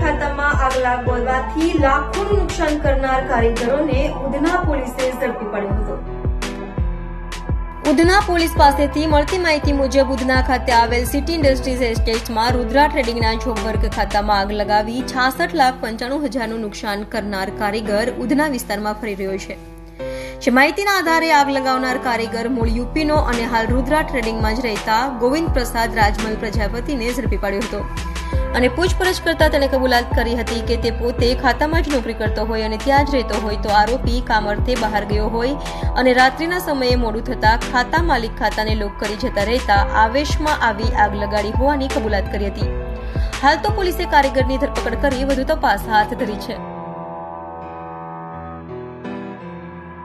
ખાતામાં આગ લાગવાથી લાખોનું નુકસાન કરનાર કારીગરોને ઉધના પોલીસે ઝડપી પાડ્યો હતો। ઉધના પોલીસ પાસેથી મળતી માહિતી મુજબ ઉધના ખાતે આવેલ સિટી ઇન્ડસ્ટ્રીઝ એસ્ટેટમાં રુદ્રા ટ્રેડિંગના જોબવર્ક ખાતામાં આગ લગાવી 66,95,000નું નુકસાન કરનાર કારીગર ઉધના વિસ્તારમાં ફરી રહ્યો છે। જે માહિતીના આધારે આગ લગાવનાર કારીગર મૂળ યુપીનો અને હાલ રુદ્રા ટ્રેડિંગમાં જ રહેતા ગોવિંદ પ્રસાદ રાજમલ પ્રજાપતિને ઝડપી પાડ્યો હતો અને પૂછપરછ કરતા તેણે કબૂલાત કરી હતી કે તે પોતે ખાતામાં જ નોકરી કરતો હોય અને ત્યાં જ રહેતો હોય તો આરોપી કામ અર્થે બહાર ગયો હોય અને રાત્રિના સમયે મોડું થતા ખાતા માલિક ખાતાને લોક કરી જતા રહેતા આવેશમાં આવી આગ લગાડી હોવાની કબૂલાત કરી હતી। હાલ તો પોલીસે કારીગરની ધરપકડ કરી વધુ તપાસ હાથ ધરી છે।